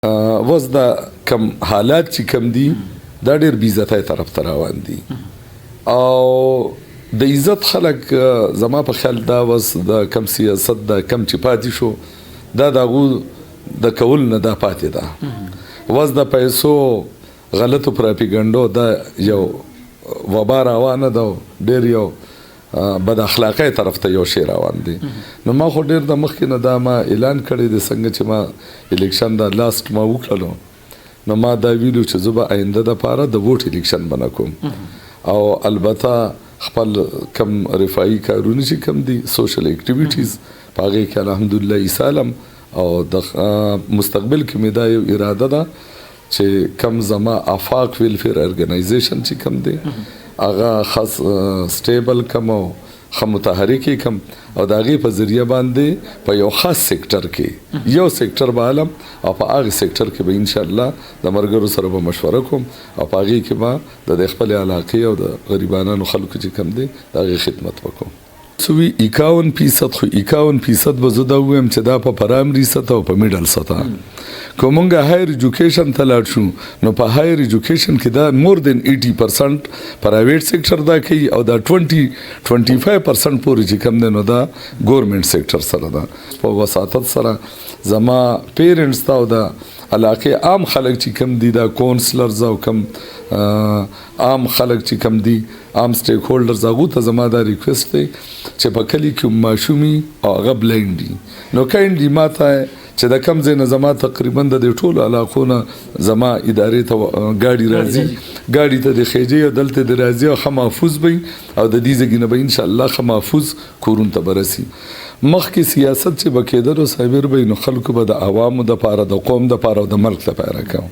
وز دا کم حالات چې کم دي دا ډېر بې عزتۍ طرف ته روان دي او د عزت خلک زما په خیال دا وز د کم سیاست دا کم چې پاتې شو دا د هغو د کول نه دا پاتې ده وز د پیسو غلطو پراپیګنډو دا یو وبا روانه ده ډېر یو بد اخلاقی طرف ته یو شی روان دي نو ما خو ډېر د مخکې نه دا ما اعلان کړی دی څنګه چې ما الیکشن دا لاست ما وکړلو نو ما دا ویلو چې زه به آینده دپاره د ووټ الیکشن به نه کوم او البته خپل کم رفاهي کارونه چې کم دي سوشل اکټیویټیز په هغې کې الحمدلله ایسالم او د مستقبل کې مې دا یو اراده ده چې کم زما آفاق ویلفیر ارګنایزیشن چې کم دی هغه خاص سټیبل کم او ښه متحرکې کم او د هغې په ذریعه باندې په یو خاص سیکټر کې یو سیکټر به علم او په هغې سیکټر کې به انشاءالله د ملګرو سره به مشوره کوم او په هغې کې به د خپلې علاقې او د غریبانو خلکو چې کم دی د هغې خدمت وکړم سوی 51% خو 51% به زه دا ووایم چې دا په پرایمري سطح او په میډل سطح که مونږ هایر ایجوکیشن ته لاړ شو نو په هایر ایجوکیشن کې دا مور دین 80% پرایویټ سیکټر دا کوي او دا 20-25% پورې چې کم دی نو دا ګورنمنټ سیکټر سره ده په وساطت سره زما پیرنټس ته او د علاقې عام خلک چې کم دي دا کونسلرز او کم عام خلک چې کم دي عام سټیک هولډرز هغو ته زما دا ریکویسټ دی چې په کلي کې ماشومي او هغه بلایند دي نو کایندلی ما ته چې د کم ځای نه زما تقریبا د دې ټولو علاقو نه زما ادارې ته ګاډي راځي ګاډي ته د خېجې دلته د راځي او ښه محفوظ وي او د دې ځای نه به انشاءالله ښه محفوظ کورونو ته به رسي مخکې سیاست چې به کېدلو صابر به نو خلکو به د عوامو دپاره د قوم دپاره او د ملک دپاره کوم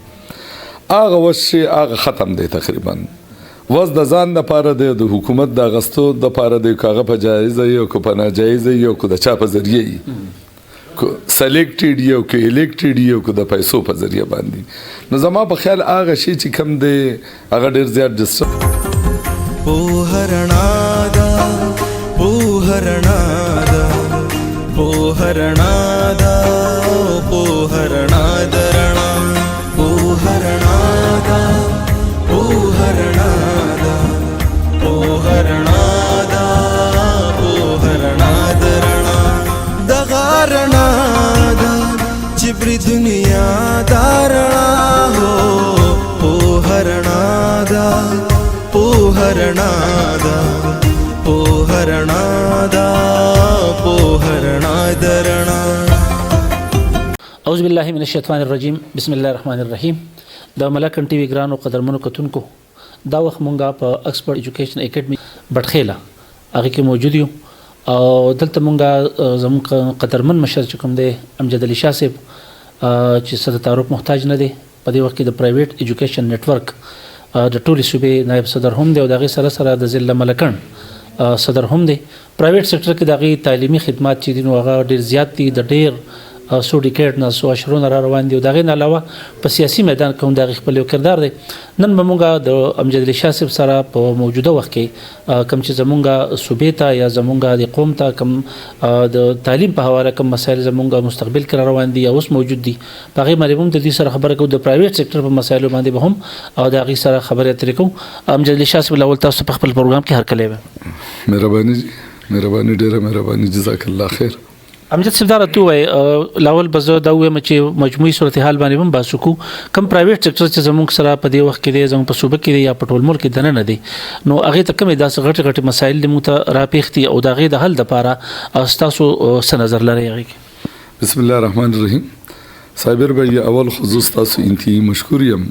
هغه وس چې هغه ختم دی تقریبا وس د ځان دپاره دی د حکومت د اغستو دپاره دی که هغه په جایزه وي او که په ناجایزه وي او که د چا په ذریعه وي سلیکټډ یو که الیکټډ یو که د پیسو په ذریعه باندې نو زما په خیال هغه شی چې کم دی هغه ډېر زیات ډسټرب پوهرنا دا پوهرنا دا پوهرنا دا پوهرنا درنا پوهرنا دا پوهرنا دا پوهرنا دا پوهرنا درنا دغارنا دا جبری دنیا دارنا ہو پوهرنا دا پوهرنا دا پوهرنا دا پوهرنا درنا اعوذ بالله من الشیطان الرجیم بسم الله الرحمن الرحیم د ملکن ټي وی ګرانو قدرمنو کتونکو دا وخت مونږه په اکسفورد ایجوکیشن اکیډمي بټخیله هغه کې موجود یو او دلته مونږه زموږ قدرمن مشر چې کوم دی امجد علي شاه صاحب چې څه د تعارف محتاج نه دی په دې وخت کې د پرایویټ ایجوکیشن نیټورک د ټولې صوبې نایب صدر هم دی او د هغې سره سره د ضلع ملکن صدر هم دی پرایویټ سیکټر کې د هغې تعلیمي خدمات چې دي نو هغه ډېر زیات دي د ډېر سو ډیکیډ نه سو اشرونه را روان دي او د هغې نه علاوه په سیاسي میدان کې هم د هغې خپل یو کردار دی نن به مونږ د امجد علي شاه صاحب سره په موجوده وخت کې کوم چې زمونږ صوبې ته یا زمونږ د قوم ته کوم د تعلیم په حواله کوم مسایل زمونږ مستقبل کې را روان دي یا اوس موجود دي په هغې باندې هم د دې سره خبره کوو د پرایویټ سیکټر په مسایلو باندې به هم او د هغې سره خبرې اترې کوو امجد علي شاه صاحب الاول تاسو په خپل پروګرام کې هرکلی ویم مهرباني ډېره مهرباني جزاک الله خیر امجد صاحب دا راته ووایي لاول به زه دا ووایم چې مجموعي صورتحال باندې هم بحث وکړو کوم پرایویټ سیکټر چې زموږ سره په دې وخت کې دی زموږ په صوبه کې دی یا په ټول ملک کې دننه دی نو هغې ته کومې داسې غټې غټې مسایل دي موږ ته راپېښ دي او د هغې د حل دپاره ستاسو څه نظر لرئ هغې کې بسم الله الرحمن الرحیم صابر بھائی اول خصوص تاسو انتهایی مشکور یم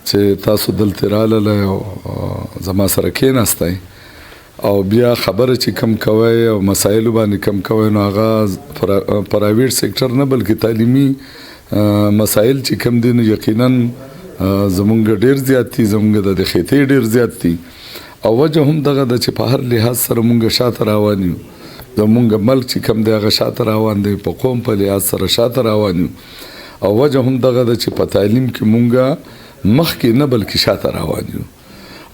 چې تاسو دلته راغلی او زما سره کېناستی او بیا خبره چې کم کوي او مسایلو باندې کم کوي نو هغه پرایویټ سیکټر نه بلکې تعلیمي مسایل چې کم دي نو یقینا زمونږ ډېر زیات دي زمونږ د خطې ډېر زیات دي او وجه هم دغه د چې په هر لحاظ سره مونږ شاته روان یو زمونږ ملک چې کم دی هغه شاته روان دی په قوم په لحاظ سره شاته روان یو او وجه هم دغه د چې په تعلیم کې مونږ مخکې نه بلکې شاته روان یو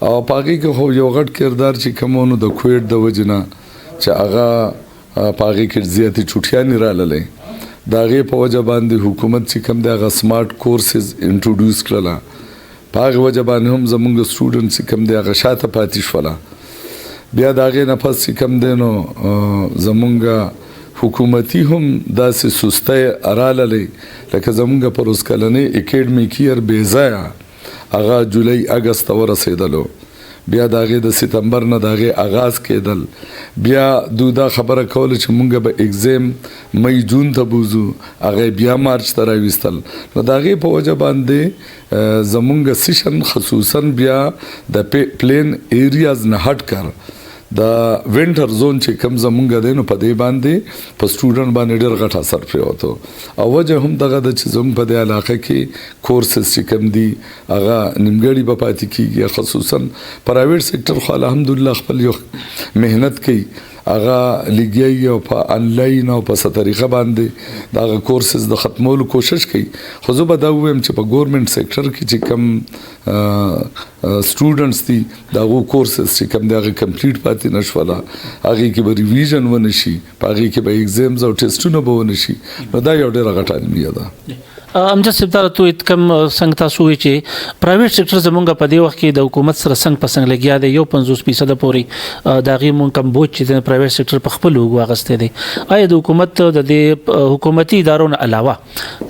او په هغې کې خو یو غټ کردار چې کومونو د کوویډ د وجې نه چې هغه په هغې کې زیاتې چوټیانې راغلی د هغې په وجه باندې حکومت چې کوم دی هغه سمارټ کورسز انټروډیوس کړله په هغې وجه باندې هم زمونږ سټوډنټ چې کوم دی هغه شاته پاتې شوله بیا د هغې نه پس چې کوم دی نو زمونږ حکومتي هم داسې سستی راغلی لکه زمونږ په روز کلنۍ اکیډمیک ایئر بې ځایه هغه جولای اګست ته ورسېدلو بیا د هغې د ستمبر نه د هغې آغاز کېدل بیا دوی دا خبره کوله چې مونږ به اگزام مئی جون ته بوځو هغه بیا مارچ ته راویستل نو د هغې په وجه باندې زمونږ سیشن خصوصا بیا د پلین ایریاز نه هټ کر د وینټر زون چې کم زمونږ دی نو په دې باندې په سټوډنټ باندې ډېر غټ اثر پرېوته او وجه هم دغه د چې زموږ په دې علاقه کې کورسز چې کم دي هغه نیمګړي به پاتې کېږي خصوصا پرایویټ سیکټر خو الحمدلله خپل یو محنت کوي هغه لګي او په انلاین او په څه طریقه باندې دا کورسز د ختمولو کوشش کوي خو زه به دا وایم چې په ګورنمنت سیکټر کې چې کم سټوډنټس دي دا غو کورسز چې کم دی هغه کمپلیټ پاتې نشوله هغه کې به ریویژن ونه شي په هغه کې به ایگزامز او ټیسټونه به ونه شي نو دا یو ډېر غټه المیه ده امجد صاحب دا تو کم څنګه تاسو وی چې پرایویټ سېکټر زمونږ په دې وخت کې د حکومت سره څنګه پسنګ لګیا دی 50% پورې دا غي مونږ کم بوج چې د پرایویټ سېکټر په خپل وګ واغسته دي آیا د حکومت د دې حکومتي ادارو نه علاوه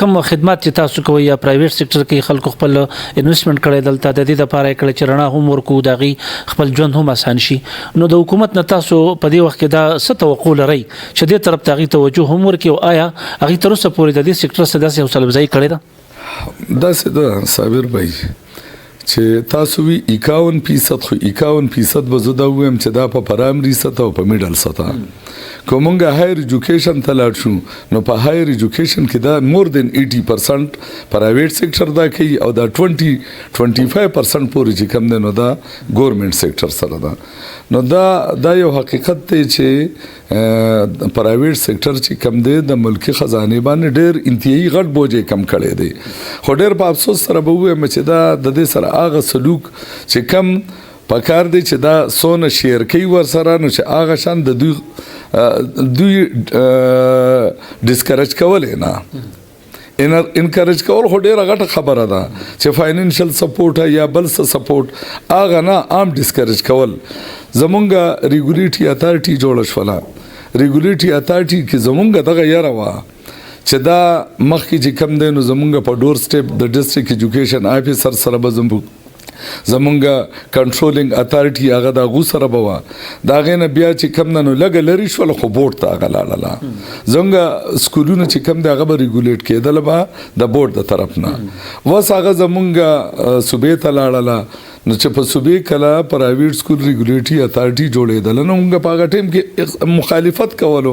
کوم خدمات چې تاسو کوي یا پرایویټ سېکټر کې خلکو خپل انویسټمنټ کړي دلته د دې لپاره کړي چې رڼا هم ورکو دا غي خپل ژوند هم آسان شي نو د حکومت نه تاسو په دې وخت کې دا څه توقع لري چې دې طرف ته غي توجه هم ورکي او آیا هغه تر اوسه پورې د دې سېکټر سره داسې حوصله افزایی کړې ده داسې ده صابر بھائی چې تاسو وی 51% خو 51% به زه دا وایم چې دا په پرایمري سطح او په میډل سطح کومونګه هایر ایجوکیشن ته لاړ شو نو په هایر ایجوکیشن کې دا مور دین 80% پرایویټ سېکټر دا کوي او دا 20-25% پورې چې کم دی نو دا ګورنمنت سېکټر سره ده نو دا یو حقیقت دی چې پرایویټ سېکټر چې کم دی د ملکی خزانه باندې ډېر انتهایی غټ بوجه کم کړی دی خو ډېر په افسوس سره به وایم چې دا د دې سره هغه سلوک چې کم پکار دی چې دا سونه شیر کوي ور سره نو چې هغه شان د دوی ډیسکریج کولې نه انکریج کول خو ډیره غټه خبره ده چې فاینانشل سپورټ یا بل څه سپورټ هغه نه عام ډیسکریج کول زمونږه ریګولیټری اتھارټي جوړ شوله ریګولیټری اتھارټي کې زمونږه دغه یاره وا چې دا مخکې چې کم دی نو زمونږه په ډور سټیپ د ډسټریکټ ایجوکیشن افیسر سره به زمونږه کنټرولینګ اتھارټي هغه د غو سره بوا دا غینه بیا چې کم نه لګ لري شو خو بورډ ته غلاله زمونږه سکولونه چې کم دی هغه به ریګولیټ کېدل به د بورډ د طرف نه وس هغه زمونږه صوبې ته لاړله نو چې په صوبې کله پرایویټ سکول ریګولیټری اتھارټي جوړېدل نو موږ په هغه ټیم کې مخالفت کولو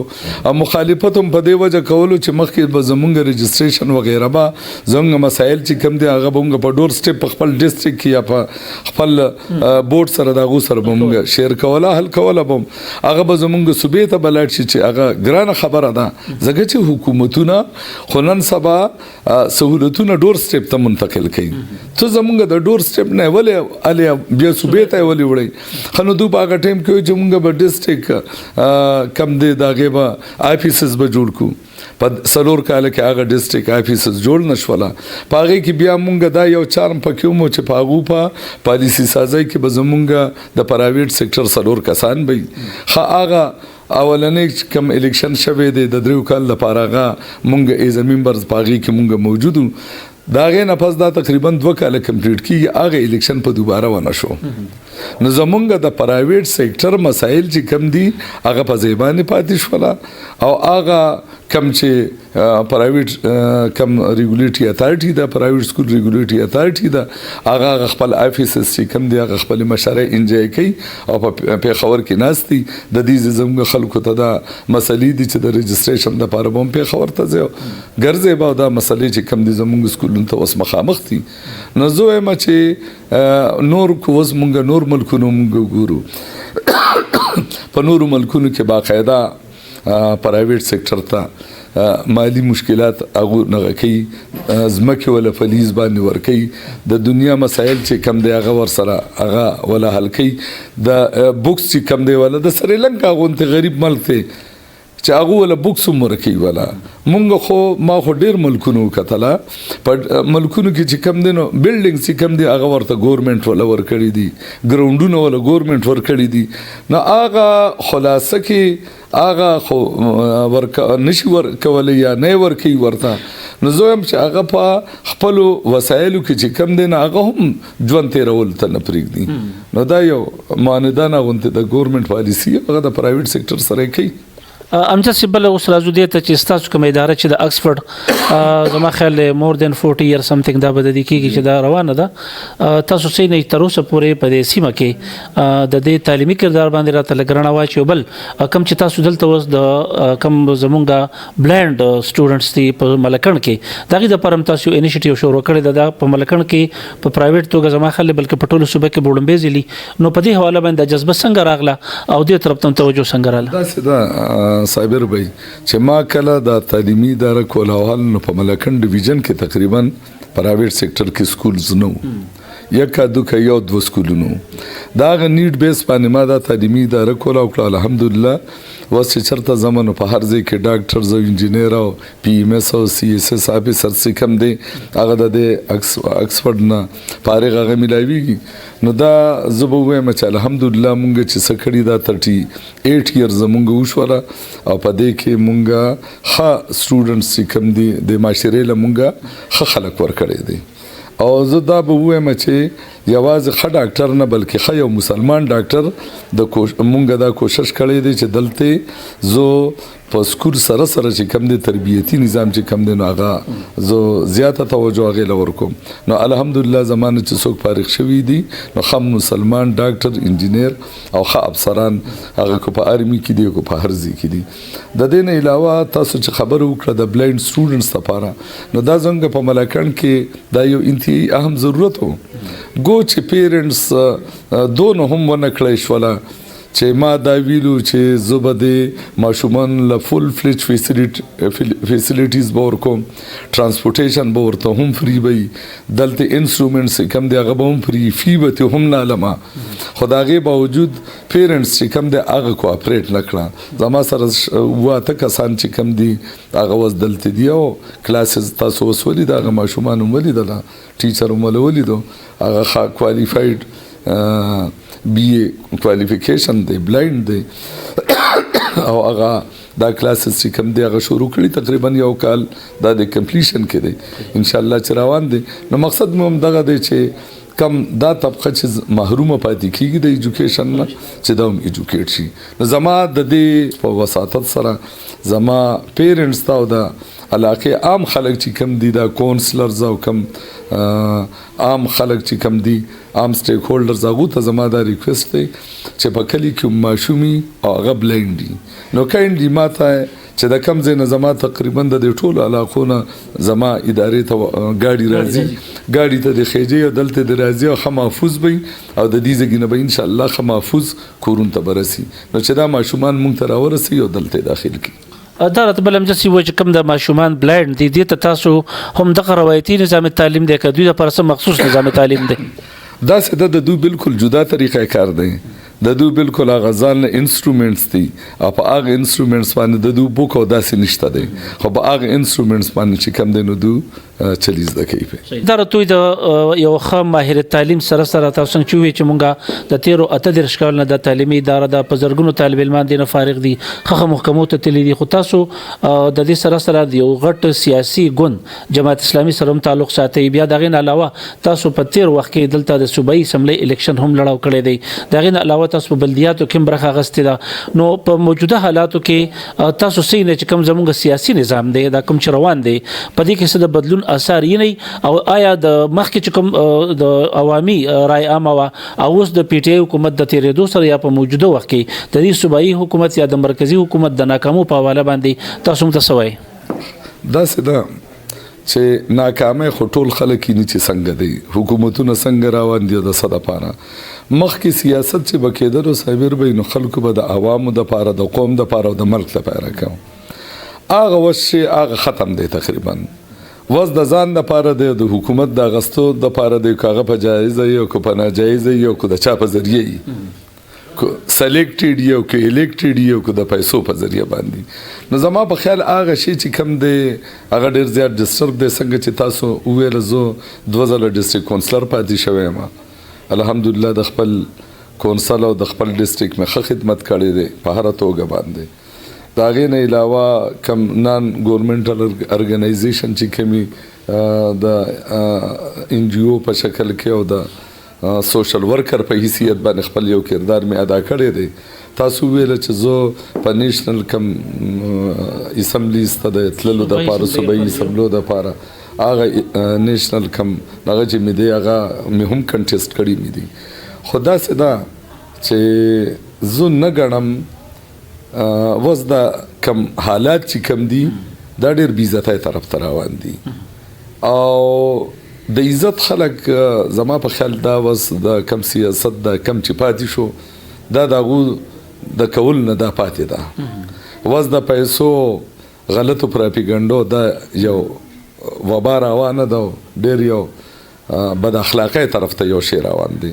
او مخالفت هم په دې وجه کولو چې مخکې به زمونږ رجسټریشن وغیرہ به زمونږ مسایل چې کم دي هغه به موږ په ډور سټیپ په خپل ډسټریکټ کې یا په خپل بورډ سره دا غو سره به موږ شیر کوله حل کوله به هغه به زمونږ صوبې ته بلاد شي چې هغه ګرانه خبره ده ځکه چې حکومتونه خو نن سبا سہولتونه ډور سټیپ ته منتقل کوي ته زمونږ د ډور سټیپ نه ولې علي بیا صوبې ته ولې وړي خنو دوی په هغه ټیم کې چې موږ به ډسټریکټ کم دی دا غیبه افیسز به جوړ کو په سلور کال کې هغه ډسټریکټ افیسز جوړ نشوله په هغه کې بیا موږ دا یو چارم پکې مو چې په هغه په پالیسی سازي کې به زمونږ د پرایویټ سېکټر سلور کسان به خا هغه اولنې کم الیکشن شوه دی د دریو کال لپاره هغه موږ ایز ممبرز پاغي کې موږ موجودو دا غي نه پس دا تقریبا 2 کال کمپلیټ کیږي هغه الیکشن په دوباره ونه شو نو زمونږ د پرایویټ سېکټر مسایل چې کم دي هغه په ځبانه پاتې شول او هغه کم چې پرایویټ کم ریګولیټری اتھارټي دا پرایویټ سکول ریګولیټری اتھارټي دا هغه خپل افیسز چې کم دي هغه خپل مشارې انجوای کوي او په خبر کې ناشتي د دې زموږ خلکو ته دا مسلې دي چې د رجسټریشن لپاره هم په خبر ته ځو ګرځي به دا مسلې چې کم دي زموږ سکولونو ته اوس مخامخ دي نو زه ما چې نور کوز مونږ نور ملکونو مونږ ګورو په نور ملکونو کې باقاعده پرایویټ سېکټر ته مالی مشکلات هغه نه کوي زمکه ولا فلیز باندې ور کوي د دنیا مسایل چې کم دی هغه ور سره هغه ولا حل کوي د بوکس چې کم دی ولا د سریلانکا غونته غریب ملک ته چې هغه ولا بوکس مرکی ولا مونږ خو ما خو ډیر ملکونو کتلا په ملکونو کې چې کم دي نو بلډینګ چې کم دي هغه ورته ګورنمنت ولا ور کړی دي ګراوندونه ولا ګورنمنت ور کړی دي نو هغه خلاصه کې هغه خو ورک نشي ور کولای یا نه ور کوي ورته نو زه هم چې هغه په خپل وسایلو کې چې کم دي نه هغه هم ژوند تیرول ته نه پرېږدي نو دا یو ماندانه غونته د ګورنمنت پالیسي هغه د پرایویټ سېکټر سره کوي امجد سیبل اوس راځو دې ته چې ستاسو کوم اداره چې د اکسفورد زما خیال مور دین 40 ایئر سمثینګ دا بد دي کیږي چې دا روانه ده تاسو سې نه تر اوسه پورې په دې سیمه کې د دې تعلیمي کردار باندې راته لګرانه واچو بل کم چې تاسو دلته اوس د کم زمونږه بلایند سټوډنټس دي په ملکن کې دغه د پرم تاسو انیشیټیو شروع کړی د په ملکن کې په پرایویټ توګه زما خیال بلکې په ټولو صوبه کې بوډم بیزلی نو په دې حواله باندې جذبه څنګه راغله او دې طرف ته توجه څنګه راغله دا صابر بھائی چې ما کله د تعلیمي اداره کولاوال نو په ملکن ډیویژن کې تقریبا پرایویټ سېکټر کې سکولز نو یکا دوکا یو دو سکولونو دا غ نیډ بیس باندې ما د تعلیمي اداره کولاو کړه الحمدلله واسه چرته زمونږ په هر ځای کې ډاکټرز او انجینیر او پی ایم اس او سی اس اس افیسر څخه کم دي هغه د اکسفورد نه فارغ هغه ملایوي نو دا زبو وایم چې الحمدلله مونږ چې سکړی دا 38 ایئرز مونږ وشوله او په دې کې مونږه ښه سټوډنټس کم دي د معاشرې له مونږه ښه خلک ورکړي دي او زه دا به وایم چې یوازې ښه ډاکټر نه بلکې ښه یو مسلمان ډاکټر د مونږ دا کوشش کړی دی چې دلته زه په سکول سره چې کم دي تربیتی نظام چې کم دي نو هغه زه زیاته توجه هغې له ورکوم نو الحمدلله زمانه چې څوک فارغ شوي دي نو ښه مسلمان ډاکټر انجینیر او ښه افسران هغه کو په آرمي کې دي کو په هر ځای کې دي د دې نه علاوه تاسو چې خبره وکړه د بلایند سټوډنټس لپاره نو دا څنګه په ملکن کې دا یو انتهایی اهم ضرورت و گو چې پیرنټس دونه هم ونه کړی شوله چې ما دا ویلو چې زه به د ماشومان له فل فلیج فیسیلیټیز به ورکوم ټرانسپورټیشن به ورته هم فری وي دلته انسټرومنټس کم دی هغه به هم فری فی به ته هم نه علمه خو د هغې باوجود پیرنټس چې کم دی هغه کوآپریټ نه کړه زما سره واته کسان چې کم دي هغه اوس دلته دي او کلاسز تاسو اوس ولید هغه ماشومان هم ولیدله ټیچر هم ولیدو هغه ښه کوالیفاید بی اے کوالیفیکیشن دی بلایند دی او هغه دا کلاسز چې کوم دی هغه شروع کړي تقریبا یو کال دا د کمپلیشن کې دی ان شاء الله چې روان دی نو مقصد مو هم دغه دی چې کم دا طبقه چې محرومه پاتې کیږي د ایجوکیشن نه چې دا هم ایجوکیټ شي نو زما د دې په وساطت سره زما پیرنټس ته او د علاقې عام خلک چې کم دي دا کونسلرز او کم عام خلک چې کم دي عام سټیک هولډرز هغه ته زما دا ریکوست دی چې په کلی کې ماشومي او هغه بلایند دي نو کایندلی ماته چې د کم ځای نه زما تقریبا د ټولو علاقو نه زما ادارې ته ګاډي راځي ګاډي ته د خېجې دلته د راځي او ښه محفوظ وي او د دې ځای نه به ان شاء الله ښه محفوظ کورون ته برسي نو چې دا ماشومان مونږ ته راورسي او دلته داخل کی دا رات بل امجد سی و چې کوم د ماشومان بلایند دي دې ته تاسو هم د روایتي نظام تعلیم دی که دوی لپاره څه مخصوص نظام تعلیم دی دا څه د دوی بالکل جدا طریقه کار دی د دوی بالکل هغه ځان انسټرومنټس دي او په هغه انسټرومنټس باندې د دوی بوک او داسې نشته دی خو په هغه انسټرومنټس باندې چې کم دی نو دوی چلیز د کوي دا راتوی د یو ښه ماهر تعلیم سره سره تاسو څنګه چوي چې مونږه د 13 کال نه د تعلیمي اداره د پزرګونو طالب علمان دي نه فارغ دي خخه محکمو ته تللی دي خو تاسو د دې سره سره د یو غټ سیاسي ګوند جماعت اسلامي سره تعلق ساتي بیا دغه نه علاوه تاسو په 13 وخت کې دلته د صوبایي اسمبلی الیکشن هم لړاو کړی دی دغه نه علاوه تاسو په بلدیاتو کې برخه غستې ده نو په موجوده حالاتو کې تاسو سینه چې کوم زموږ سیاسي نظام دی دا کوم روان دی په دې کې څه د بدلون اثر یې او آیا د مخکې چې کوم د عوامي رای عامه وا او اوس د پی ټی آی حکومت د تیرېدو سره یا په موجوده وخت کې د دې صوبایي حکومت یا د مرکزی حکومت د ناکامو په حواله باندې تاسو متسوي دا سده چې ناکامه خټول خلک نه چې څنګه دی حکومتونه څنګه روان دي د صد پاره مخکې سیاست چې بکیدلو صابر به نو خلکو به د عوامو د پاره د قوم د پاره او د ملک لپاره کوم هغه وشي هغه ختم دی تقریبا وز د ځان د پاره د حکومت د غستو د پاره د کاغه په جایزه یو کو په ناجایزه یو کو د چا په ذریعہ سلیکټډ یو که الیکټډ یو که د پیسو په ذریعہ باندې. نو زما په خیال هغه شی چې کم دی هغه ډیر زیات ډسټرب دی. څنګه چې تاسو وویل زه 2 ځله ډسټریکټ کونسلر پاتې شوی یم. الحمدلله د خپل کونسل او د خپل ډسټریکټ مې ښه خدمت کړی دی په هره توګه باندې. د هغې نه علاوه کم نان ګورمنټل ارګنایزیشن چې کومي د ان جی او په شکل کې او د سوشل ورکر په حیثیت باندې خپل یو کردار مې ادا کړی دی. تاسو ویل چې زه په نیشنل کم اسمبلیز ته د تللو دپاره صوبایي اسمبلو دپاره هغه نیشنل کم هغه چې مې دی هغه مې هم کنټیسټ کړي مې دي. خو داسې ده چې زه نه ګڼم اوس دا کم حالات چې کم دي دا ډېر بې عزتۍ طرف ته روان دي. او د عزت خلک زما په خیال دا وس د کم سیاست دا کم چې پاتې شو دا د هغو د کول نه دا پاتې ده. وس د پیسو غلطو پراپیګنډو دا یو وبا روانه ده. ډېر یو بد اخلاقۍ طرف ته یو شی روان دی.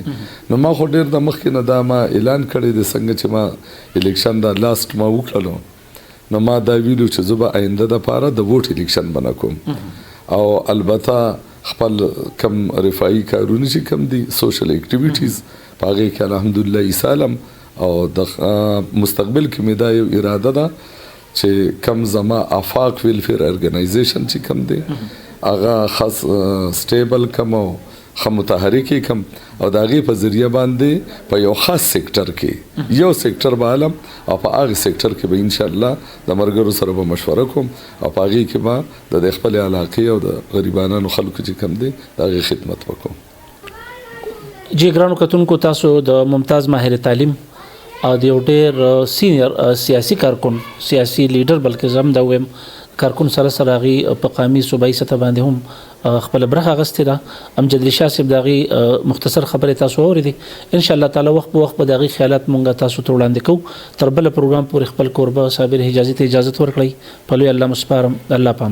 نو ما خو ډېر د مخکې نه دا ما اعلان کړی دی څنګه چې ما الیکشن دا لاست ما وکړلو نو ما دا ویلو چې زه به آینده دپاره د ووټ الیکشن به نه کوم. او البته خپل کم رفاهي کارونه چې کم دي سوشل اکټیویټیز په هغې کې الحمدلله ایسالم. او د مستقبل کې مې دا یو اراده ده چې کم زما افاق ویلفیر ارګنایزیشن چې کم دی هغه خاص سټیبل کم او ښه متحرک کم او د هغې په ذریعه باندې په یو خاص سیکټر کې یو سیکټر به علم او په هغې سیکټر کې به انشاءالله د ملګرو سره به مشوره کوم او په هغې کې به د خپلې علاقې او د غریبانانو خلکو چې کم دی د هغې خدمت وکړم. جی ګرانو کتونکو تاسو د ممتاز ماهر تعلیم او د یو ډېر سینیر سیاسي کارکون سیاسي لیډر بلکې زه هم دا ویم کارکون سره سره هغې په قامي صوبایي سطح باندې هم خپل برخه اخیستې ده. امجد علي شاه صاحب د هغې مختصر خبرې تاسو واورېدې. انشاءالله تعالی وخت په وخت به د هغې خیالات مونږ تاسو ته وړاندې کوو. تر بله پروګرام پورې خپل کوربه صابر حجازي ته اجازت ورکړئ. په لوی الله مو سپارم. الله پامان.